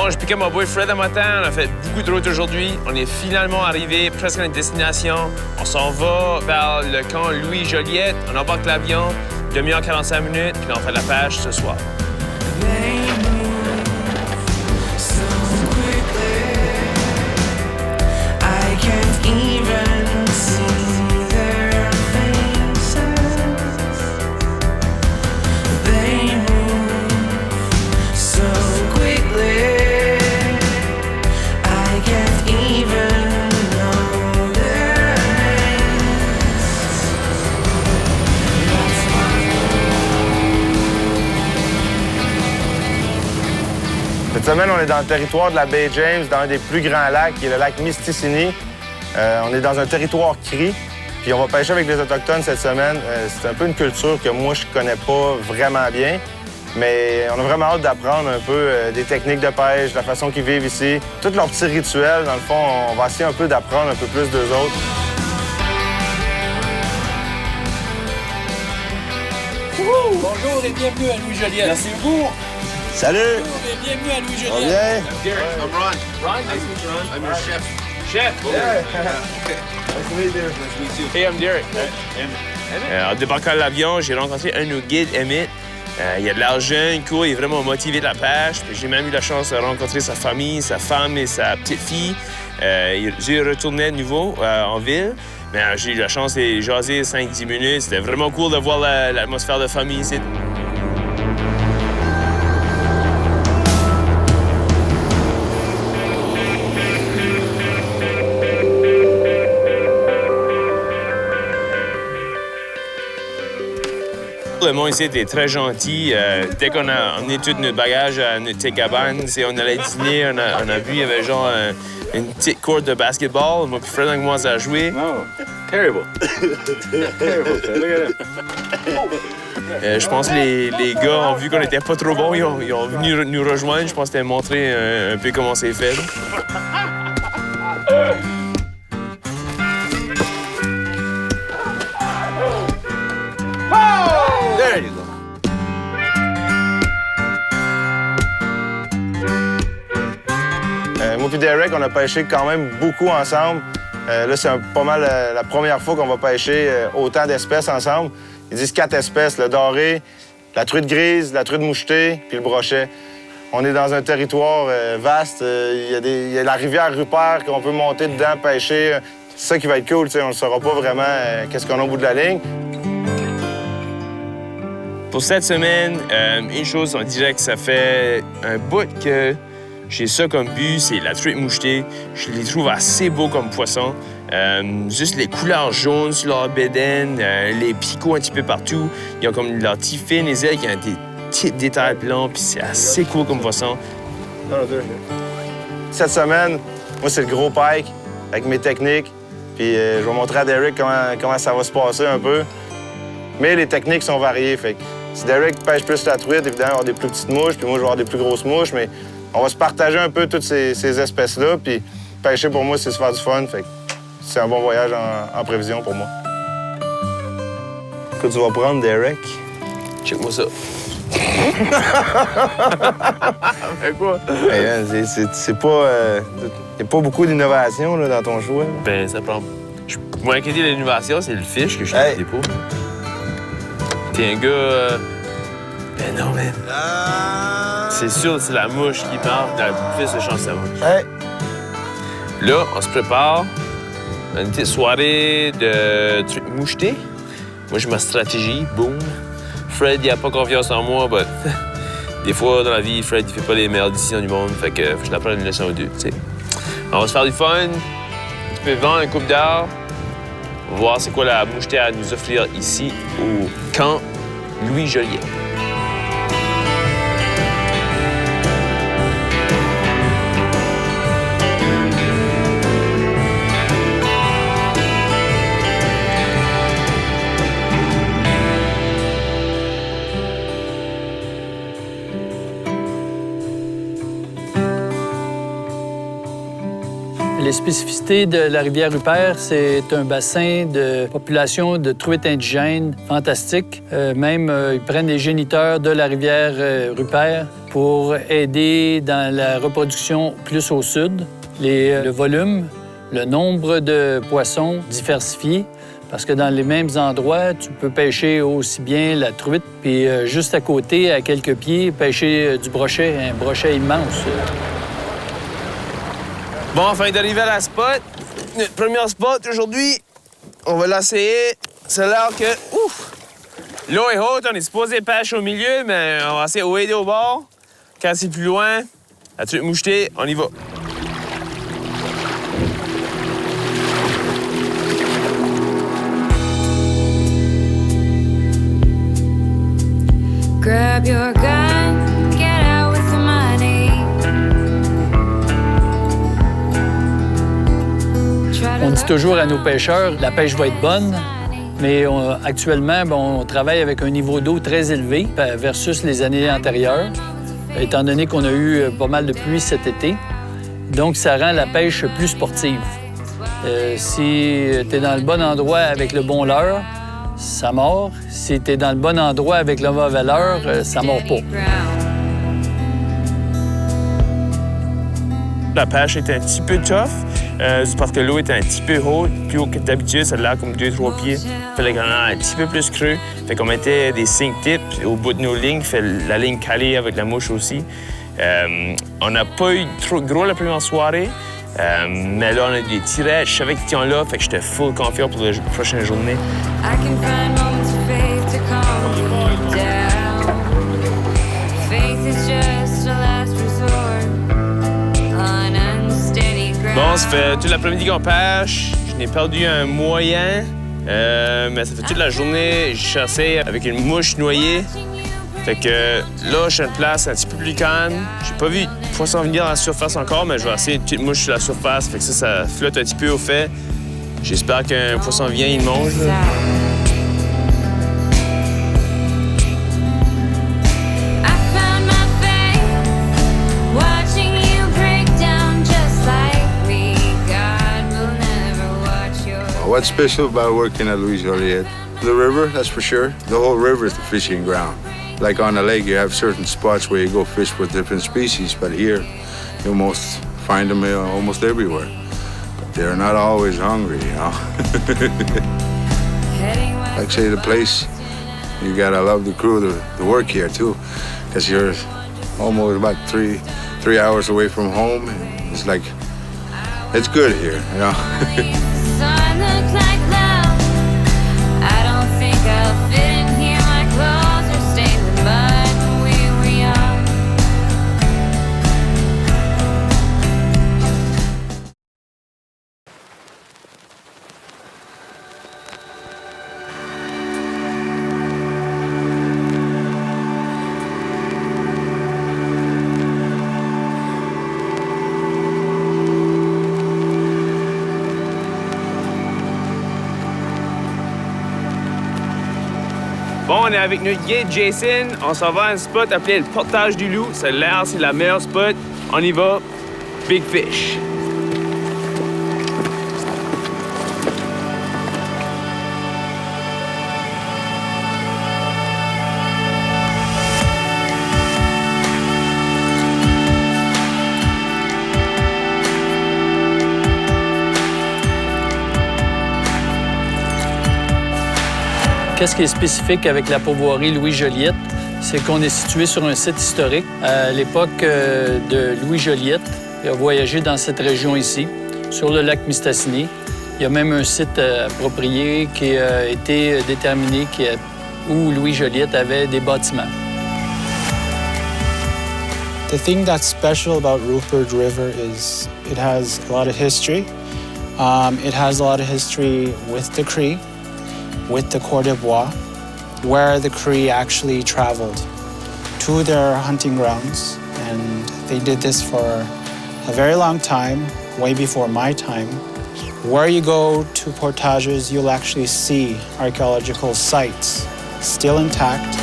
Bon, je piquais mon boy Fred un matin. On a fait beaucoup de routes aujourd'hui. On est finalement arrivé presque à notre destination. On s'en va vers le camp Louis-Joliette. On embarque l'avion, demi-heure 45 minutes, puis on fait la pêche ce soir. Cette semaine, on est dans le territoire de la baie James, dans un des plus grands lacs, qui est le lac Mistassini. On est dans un territoire CRI, puis on va pêcher avec les Autochtones cette semaine. C'est un peu une culture que moi, je connais pas vraiment bien, mais on a vraiment hâte d'apprendre un peu des techniques de pêche, de la façon qu'ils vivent ici. Tous leurs petits rituels, dans le fond, on va essayer un peu d'apprendre un peu plus d'eux autres. Bonjour et bienvenue à Louis-Joliette. Merci beaucoup. Salut! Bonjour et bienvenue à Louis-Joliette. On vient? Derek, I'm Ron. Ron, nice to meet you, Ron. I'm your chef. Chef? Hey, I'm Derek. En débarquant de l'avion, j'ai rencontré un de nos guides, Emmett. Il a de l'argent, cool, il est vraiment motivé de la pêche. Puis j'ai même eu la chance de rencontrer sa famille, sa femme et sa petite-fille. J'ai retourné de nouveau en ville. Mais j'ai eu la chance de jaser 5-10 minutes. C'était vraiment cool de voir l'atmosphère de famille ici. Le monde ici était très gentil. Dès qu'on a emmené tout notre bagage à notre petite cabane, on allait dîner, on a vu, il y avait genre une petite cour de basketball. Moi puis Fred, on commence à jouer. Oh, terrible. Terrible. Look at Je pense que les gars ont vu qu'on était pas trop bons. Ils ont venu nous rejoindre. Je pense que c'était montrer un peu comment c'est fait. There you go. Moi et Derek, on a pêché quand même beaucoup ensemble. Là, c'est pas mal la première fois qu'on va pêcher autant d'espèces ensemble. Ils disent 4 espèces, le doré, la truite grise, la truite mouchetée, puis le brochet. On est dans un territoire vaste. Il y a la rivière Rupert qu'on peut monter dedans, pêcher. C'est ça qui va être cool, on ne saura pas vraiment qu'est-ce qu'on a au bout de la ligne. Pour cette semaine, une chose, on dirait que ça fait un bout que j'ai ça comme but, c'est la truite mouchetée. Je les trouve assez beaux comme poissons. Juste les couleurs jaunes sur leur bédaine, les picots un petit peu partout. Ils ont comme leur petit fin, les ailes qui ont des petits détails blancs, puis c'est assez cool comme poisson. Cette semaine, moi, c'est le gros pike avec mes techniques. Puis je vais montrer à Derek comment ça va se passer un peu. Mais les techniques sont variées. Fait que si Derek pêche plus la truite, évidemment, il va avoir des plus petites mouches, puis moi, je vais avoir des plus grosses mouches. Mais on va se partager un peu toutes ces espèces-là. Puis pêcher, pour moi, c'est se faire du fun. Fait que c'est un bon voyage en prévision pour moi. Que tu vas prendre, Derek? Check-moi ça. Fait quoi? Hey, c'est pas... Il n'y a pas beaucoup d'innovation là, dans ton choix. Là. Ben, ça prend... Moi, inquiété de l'innovation, c'est le fish que je Hey. t'ai pas. T'es un gars... Ben non, man. C'est sûr, c'est la mouche qui marche, la plus de chance, la mouche. Hey. Là, on se prépare à une petite soirée de trucs mouchetés. Moi, j'ai ma stratégie, boum. Fred, il a pas confiance en moi, mais des fois, dans la vie, Fred, il fait pas les meilleures décisions du monde, fait que faut que je l'apprenne une leçon ou deux, tu sais. On va se faire du fun, un petit peu de vent, un coupe d'art. On va voir c'est quoi la mouchetée à nous offrir ici au camp Louis-Joliette. Les spécificités de la rivière Rupert, c'est un bassin de population de truites indigènes fantastique. Ils prennent les géniteurs de la rivière Rupert pour aider dans la reproduction plus au sud. Le volume, le nombre de poissons diversifiés, parce que dans les mêmes endroits, tu peux pêcher aussi bien la truite, puis juste à côté, à quelques pieds, pêcher du brochet, un brochet immense. Bon, on vient d'arriver à la spot. Notre premier spot aujourd'hui, on va l'essayer. C'est là que, ouf! L'eau est haute, on est supposé pêcher au milieu, mais on va essayer de aider au bord. Quand c'est plus loin, la truite mouchetée, on y va. Grab your gun, get out with the money. On dit toujours à nos pêcheurs, la pêche va être bonne, mais actuellement, on travaille avec un niveau d'eau très élevé versus les années antérieures, étant donné qu'on a eu pas mal de pluie cet été. Donc, ça rend la pêche plus sportive. Si tu es dans le bon endroit avec le bon leurre, ça mord. Si tu es dans le bon endroit avec le mauvais leurre, ça mord pas. La pêche était un petit peu tough, c'est parce que l'eau était un petit peu haute, plus haut que d'habitude, ça a l'air comme 2-3 pieds. Il fallait qu'on ait un petit peu plus creux. Fait qu'on mettait des sink tips au bout de nos lignes, fait la ligne calée avec la mouche aussi. On n'a pas eu trop gros la première soirée, mais là, on a des tirets. Je savais qu'ils étaient là, fait que j'étais full confiant pour la prochaine journée. I can find moments of faith to calm you down. Faith is just a last resort on unsteady ground. Bon, ça fait toute l'après-midi qu'on pêche. Je n'ai perdu un moyen, mais ça fait toute la journée. Je chassais avec une mouche noyée. Fait que là, je suis à une place un petit peu plus calme. J'ai pas vu de poisson venir dans la surface encore, mais je vais essayer une petite mouche sur la surface. Fait que ça flotte un petit peu au fait. J'espère qu'un poisson vient, il mange. Là. What's special about working at Louis Joliet? The river, that's for sure. The whole river is the fishing ground. Like on a lake, you have certain spots where you go fish with different species, but here you almost find them almost everywhere. But they're not always hungry, you know. Like say the place, you gotta love the crew to work here too, because you're almost about three hours away from home. And it's like, it's good here, you know. Sun looks like love. I don't think I'll fit in here. My clothes are stained with mud when we were young. Bon, on est avec notre guide Jason. On s'en va à un spot appelé le Portage du Loup. Ça a l'air, c'est la meilleure spot. On y va. Big fish. Qu'est-ce qui est spécifique avec la pourvoirie Louis Joliet? C'est qu'on est situé sur un site historique. À l'époque de Louis Joliet, il a voyagé dans cette région ici, sur le lac Mistassini. Il y a même un site approprié qui a été déterminé où Louis Joliet avait des bâtiments. The thing that's special about Rupert River is it has a lot of history. It has a lot of history with the Cree, with the Cote d'Ivoire, where the Cree actually traveled to their hunting grounds. And they did this for a very long time, way before my time. Where you go to portages, you'll actually see archaeological sites still intact.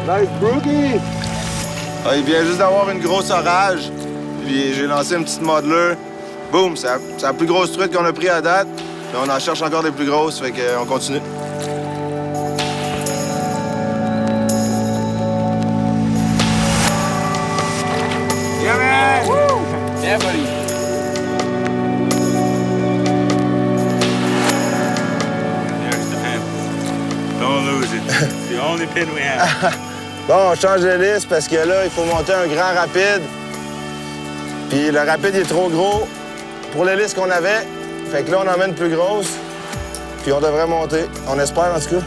Nice brookie! Ah, il vient juste d'avoir une grosse orage. Puis j'ai lancé une petite modeler. Boum, c'est la plus grosse truite qu'on a pris à date. Mais on en cherche encore des plus grosses, fait qu'on continue. Yeah, man! Woo! Yeah, buddy. There's the pin. Don't lose it. It's the only pin we have. Bon, on change d'hélice parce que là, il faut monter un grand rapide. Puis le rapide, il est trop gros pour l'hélice qu'on avait. Fait que là, on emmène plus grosse. Puis on devrait monter. On espère, en tout cas.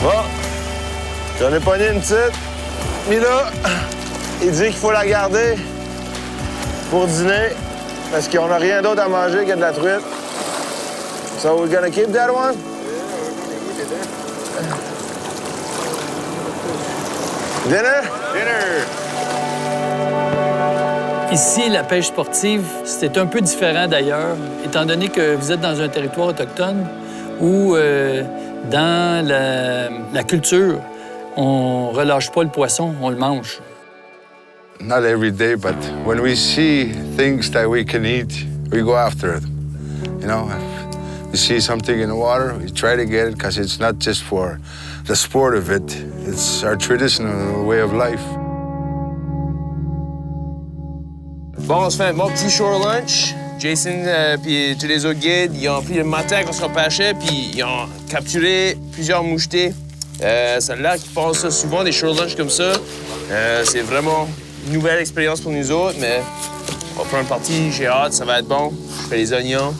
Bon, j'en ai pogné une petite. Mais là, il dit qu'il faut la garder pour dîner parce qu'on n'a rien d'autre à manger que de la truite. So we're gonna keep that one? Dinner? Dinner! Ici, la pêche sportive, c'est un peu différent d'ailleurs, étant donné que vous êtes dans un territoire autochtone où, dans la culture, on relâche pas le poisson, on le mange. Not every day, but when we see things that we can eat, we go after it. You know, if we see something in the water, we try to get it because it's not just for the sport of it, it's our traditional way of life. Bon, on se fait un bon petit shore lunch. Jason puis tous les autres guides, ils ont pris le matin quand on se pêchait, puis ils ont capturé plusieurs mouchetés. Ça a l'air qu'ils font ça souvent, des shore lunch comme ça. C'est vraiment une nouvelle expérience pour nous autres, mais on va prendre une partie, j'ai hâte, ça va être bon. Je fais les oignons.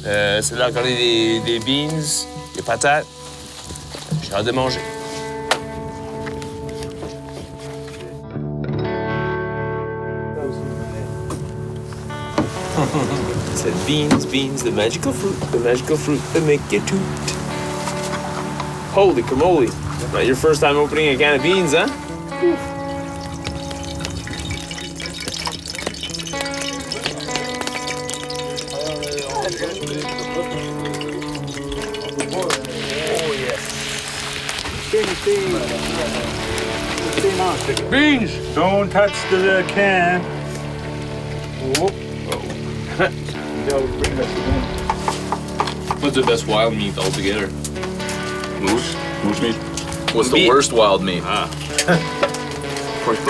C'est là qu'on a des beans, des patates. J'ai hâte de manger. Said beans, the magical fruit that make you toot. Holy camole. Not your first time opening a can of beans, huh? Beans! Don't touch the can. What's the best wild meat altogether? Moose? Moose meat. What's the worst wild meat?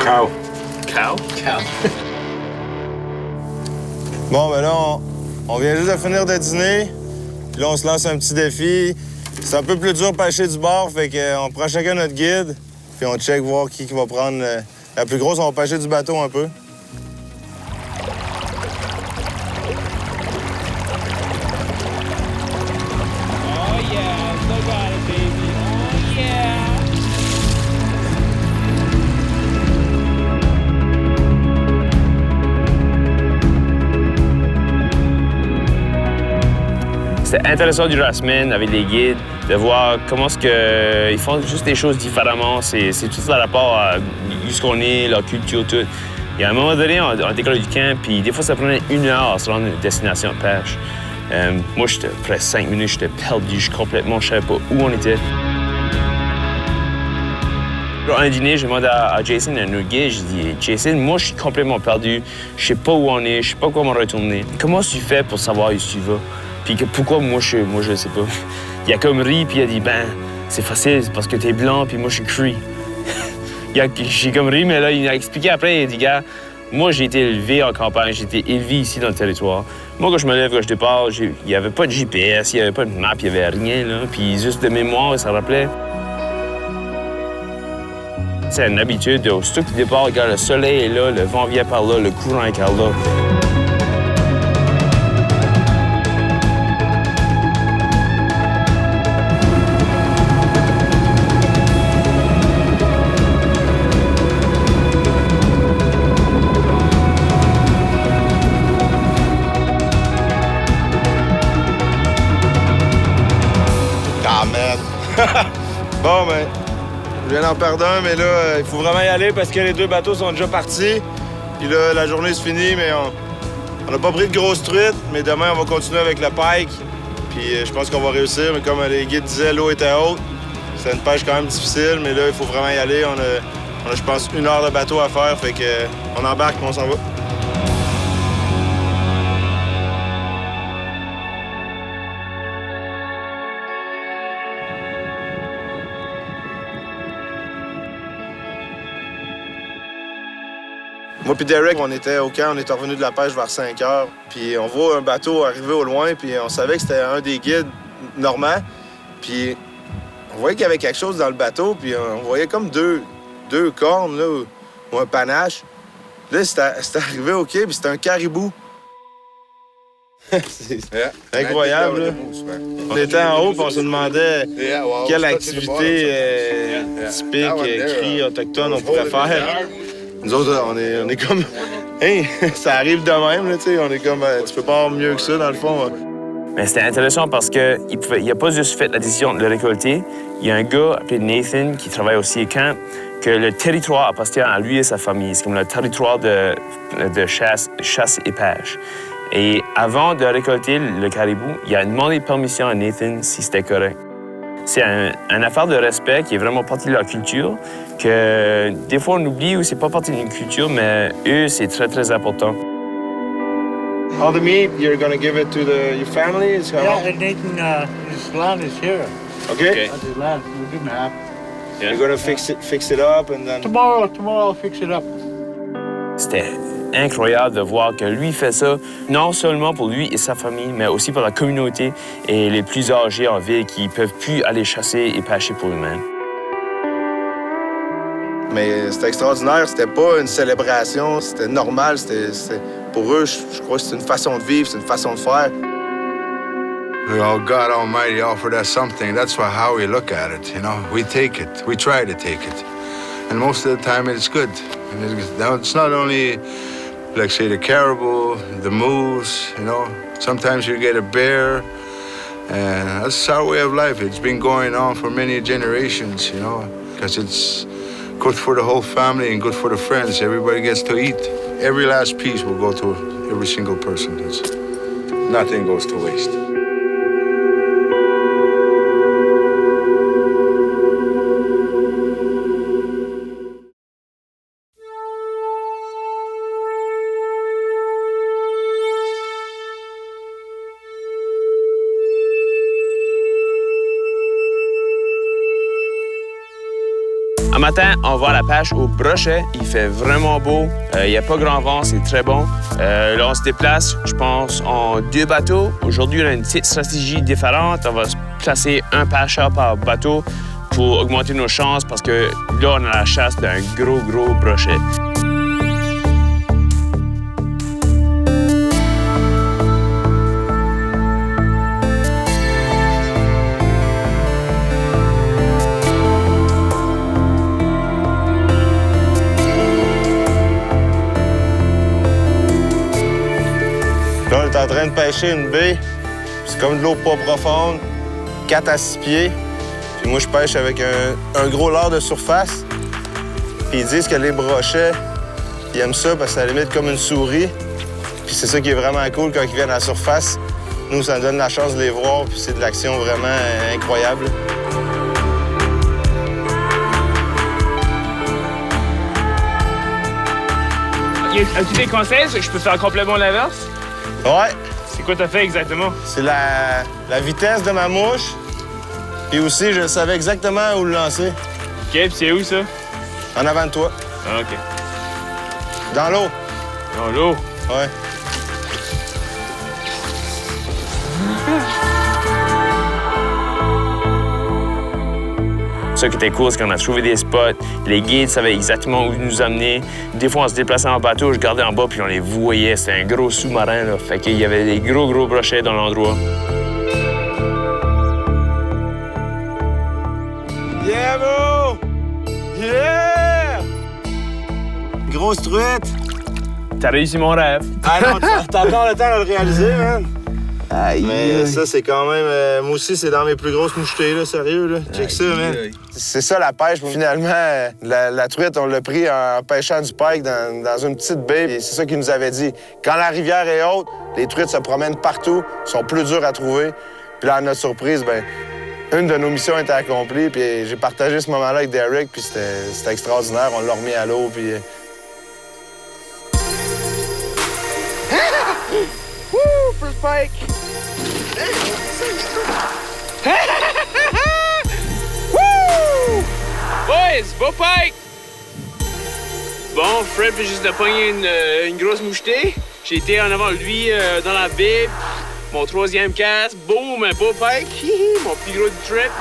Cow. Cow? Cow. Bon, ben là, on vient juste de finir de dîner. Puis là, on se lance un petit défi. C'est un peu plus dur de pêcher du bord, fait qu'on prend chacun notre guide. Puis on check voir qui va prendre la plus grosse. On va pêcher du bateau un peu. Oh yeah, look at it, baby. Oh yeah. C'était intéressant durant la semaine avec les guides de voir comment est-ce qu'ils font juste des choses différemment. C'est tout ça rapport à où ce qu'on est, leur culture, tout. Et à un moment donné, on décolle du camp, puis des fois, ça prenait 1 heure à se rendre à une destination de pêche. Moi, j'étais presque 5 minutes, j'étais perdu complètement, je savais pas où on était. À un dîner, j'ai demandé à Jason, un autre guide, j'ai dit « Jason, moi, je suis complètement perdu, je sais pas où on est, je sais pas comment retourner. Comment tu fais pour savoir où tu vas? Puis pourquoi moi, je sais pas. » Il a comme ri, puis il a dit « Ben, c'est facile, c'est parce que t'es blanc, puis moi, je suis Cree. » J'ai comme ri, mais là, il a expliqué après, il a dit « Gars, moi, j'ai été élevé en campagne, j'ai été élevé ici dans le territoire. Moi, quand je me lève, quand je départ, il n'y avait pas de GPS, il n'y avait pas de map, il n'y avait rien, là. Puis juste de mémoire, ça rappelait. C'est une habitude, aussitôt que tu départs, regarde, le soleil est là, le vent vient par là, le courant est par là. Je viens d'en perdre un, mais là, il faut vraiment y aller parce que les 2 bateaux sont déjà partis. Puis là, la journée se finit, mais on n'a pas pris de grosses truites. Mais demain, on va continuer avec le pike. Puis je pense qu'on va réussir. Mais comme les guides disaient, l'eau était haute. C'est une pêche quand même difficile, mais là, il faut vraiment y aller. On a je pense, 1 heure de bateau à faire. Fait que on embarque et on s'en va. Moi puis Derek, on était au camp, on est revenu de la pêche vers 5 heures. Puis on voit un bateau arriver au loin, puis on savait que c'était un des guides normands. Puis on voyait qu'il y avait quelque chose dans le bateau, puis on voyait comme deux cornes, là, ou un panache. Là, c'était arrivé au quai, puis c'était un caribou. C'est incroyable, là. On était en haut, puis on se demandait quelle activité typique, cri autochtone on pourrait faire. Nous autres, on est comme... Hey, ça arrive de même, là, tu sais. On est comme... tu peux pas avoir mieux que ça, dans le fond. Mais c'était intéressant parce qu'il n'a pas juste fait la décision de le récolter. Il y a un gars appelé Nathan qui travaille aussi au camp, que le territoire appartient à lui et sa famille. C'est comme le territoire de chasse et pêche. Et avant de récolter le caribou, il a demandé permission à Nathan si c'était correct. C'est une affaire de respect qui est vraiment partie de leur culture, que des fois on oublie ou c'est pas partie d'une culture, mais eux, c'est très, très important. All the meat, you're gonna give it to your family? Yeah, and Nathan, his land is here. Okay. That's his land. We'll give him half. Yeah. You're gonna fix it up and then... Tomorrow I'll fix it up. C'était incroyable de voir que lui fait ça, non seulement pour lui et sa famille, mais aussi pour la communauté et les plus âgés en ville qui ne peuvent plus aller chasser et pêcher pour eux-mêmes. Mais c'était extraordinaire, c'était pas une célébration, c'était normal, pour eux, je crois que c'est une façon de vivre, c'est une façon de faire. Oh, God Almighty offered us something. That's how we look at it, you know. We take it. We try to take it. And most of the time it's good. And it's not only, like, say, the caribou, the moose, you know. Sometimes you get a bear. And that's our way of life. It's been going on for many generations, you know, because it's good for the whole family and good for the friends. Everybody gets to eat. Every last piece will go to every single person. Nothing goes to waste. Un matin, on va à la pêche au brochet. Il fait vraiment beau. Il n'y a pas grand vent, c'est très bon. Là, on se déplace, je pense, en 2 bateaux. Aujourd'hui, on a une petite stratégie différente. On va se placer un pêcheur par bateau pour augmenter nos chances parce que là, on a la chasse d'un gros brochet. Là, on est en train de pêcher une baie. C'est comme de l'eau pas profonde, 4 à 6 pieds. Puis moi, je pêche avec un gros leurre de surface. Puis ils disent que les brochets, ils aiment ça parce que ça limite comme une souris. Puis c'est ça qui est vraiment cool quand ils viennent à la surface. Nous, ça nous donne la chance de les voir, puis c'est de l'action vraiment incroyable. As-tu des conseils? Je peux faire complètement l'inverse? Ouais. C'est quoi t'as fait exactement? C'est la vitesse de ma mouche. Puis aussi, je savais exactement où le lancer. OK, puis c'est où ça? En avant de toi. Ah, OK. Dans l'eau. Dans l'eau? Ouais. Ce qui était cool, c'est qu'on a trouvé des spots. Les guides savaient exactement où nous amener. Des fois, on se déplaçait en bateau, je regardais en bas, puis on les voyait. C'était un gros sous-marin, là. Fait qu'il y avait des gros brochets dans l'endroit. Yeah, bro! Yeah! Grosse truite! T'as réussi mon rêve. Ah non, t'as encore le temps de le réaliser, man. Mais ça, c'est quand même... moi aussi, c'est dans mes plus grosses mouchetées, là, sérieux, là. Check ça, man. C'est ça, la pêche. Finalement, la truite, on l'a pris en pêchant du pike dans une petite baie. Et c'est ça qu'il nous avait dit. Quand la rivière est haute, les truites se promènent partout, sont plus dures à trouver. Puis là, à notre surprise, ben une de nos missions était accomplie. Puis j'ai partagé ce moment-là avec Derek, puis c'était extraordinaire. On l'a remis à l'eau, puis... Woo! First pike! Woo! Boys, beau pike! Bon, Fred vient juste de pogner une grosse mouchetée. J'ai été en avant de lui dans la baie. Mon troisième casse, boum, un beau pike. Hihi, mon plus gros trip.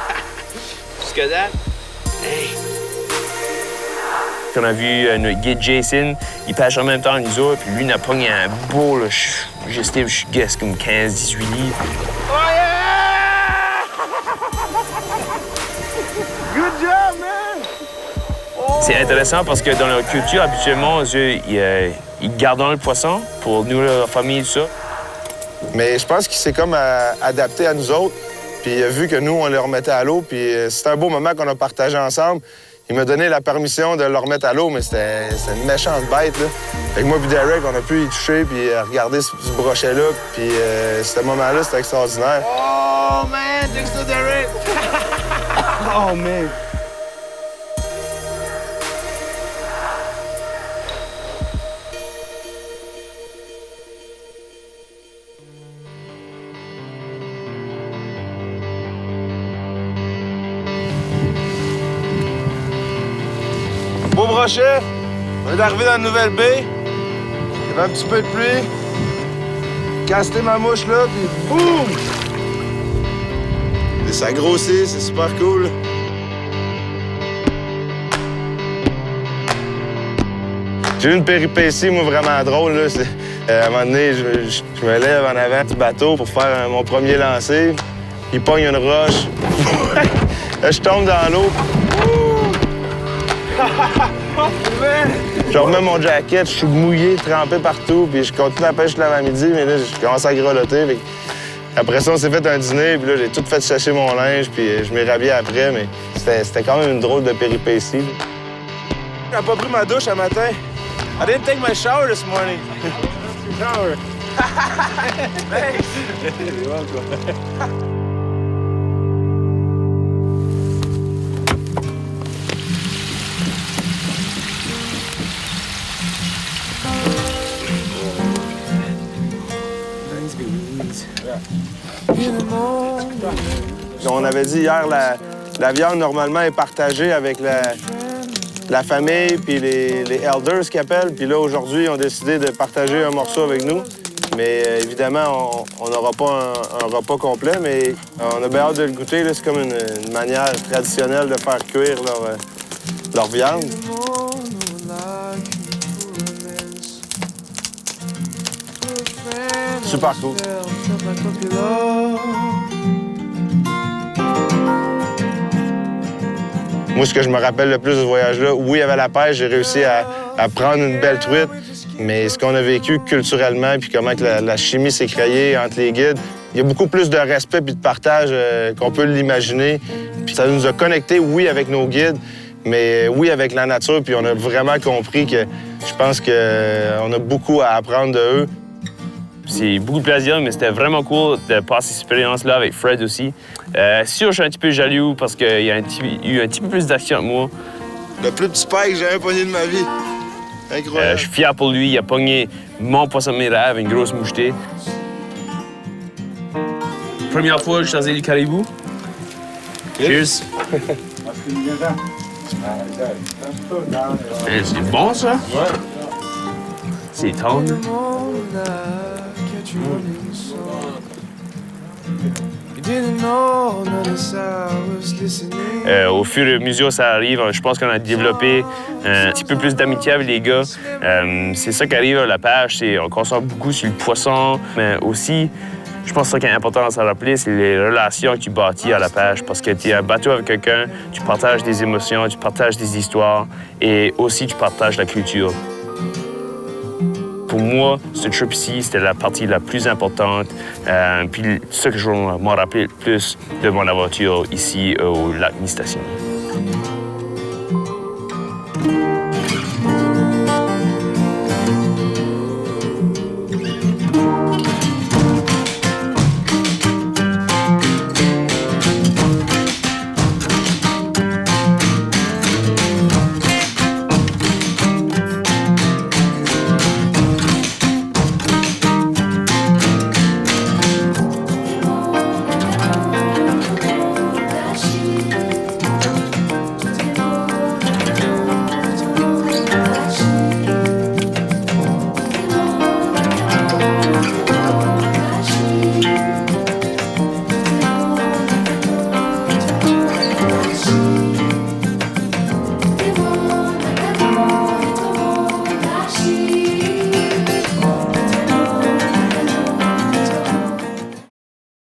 Jusque là. Hey! On a vu notre guide Jason, il pêche en même temps que nous autres, puis lui, il a pogné un beau, là, je guess, comme 15-18 livres. Oh yeah! Good job, man! Oh! C'est intéressant parce que dans leur culture, habituellement, ils gardent le poisson pour nous, leur famille, tout ça. Mais je pense qu'il s'est comme adapté à nous autres, puis il a vu que nous, on les remettait à l'eau, puis c'était un beau moment qu'on a partagé ensemble. Il m'a donné la permission de le remettre à l'eau, mais c'était une méchante bête, là. Fait que moi et Derek, on a pu y toucher puis regarder ce brochet-là. Puis ce moment-là, c'était extraordinaire. Oh, man! Thanks to Derek! Oh, man! Beau brochet. On est arrivé dans une nouvelle baie. Il y avait un petit peu de pluie. Casté ma mouche là, puis boum! Et ça grossit, c'est super cool. J'ai eu une péripétie, moi, vraiment drôle. Là. À un moment donné, je me lève en avant du bateau pour faire mon premier lancer. Il pogne une roche. Là, je tombe dans l'eau. Je remets mon jacket, je suis mouillé, trempé partout, puis je continue la pêche l'avant-midi, mais là, je commence à grelotter. Puis... Après ça, on s'est fait un dîner, puis là, j'ai tout fait sécher mon linge, puis je m'ai rhabillé après, mais c'était quand même une drôle de péripétie. J'ai pas pris ma douche un matin. I didn't take my shower this morning. Shower. Thanks. You're welcome. On avait dit hier, la viande, normalement, est partagée avec la famille puis les elders qu'ils appellent. Puis là, aujourd'hui, ils ont décidé de partager un morceau avec nous. Mais évidemment, on n'aura pas un repas complet, mais on a bien hâte de le goûter. C'est comme une manière traditionnelle de faire cuire leur viande. Super cool. Moi, ce que je me rappelle le plus de ce voyage-là, oui, il y avait la pêche, j'ai réussi à prendre une belle truite, mais ce qu'on a vécu culturellement, puis comment que la chimie s'est créée entre les guides, il y a beaucoup plus de respect puis de partage qu'on peut l'imaginer. Puis ça nous a connectés, oui, avec nos guides, mais oui, avec la nature, puis on a vraiment compris que je pense qu'on a beaucoup à apprendre de eux. C'est beaucoup de plaisir, mais c'était vraiment cool de passer cette expérience-là avec Fred aussi. Sûr, je suis un petit peu jaloux parce qu'il y a eu un petit peu plus d'action que moi. Le plus petit pike que j'ai jamais pogné de ma vie. Incroyable. Je suis fier pour lui. Il a pogné mon poisson de mes rêves, une grosse mouchetée. Première fois que je chassais le caribou. Cheers. C'est bon, ça? Ouais. C'est tendre. Au fur et à mesure ça arrive, je pense qu'on a développé un petit peu plus d'amitié avec les gars. C'est ça qui arrive à la pêche, c'est on concentre beaucoup sur le poisson, mais aussi, je pense que ce qui est important à se rappeler, c'est les relations que tu bâtis à la pêche. Parce que tu es un bateau avec quelqu'un, tu partages des émotions, tu partages des histoires et aussi tu partages la culture. pour moi, ce trip ici, c'était la partie la plus importante. Puis ce que je m'en rappelle le plus de mon aventure ici au lac Mistassini.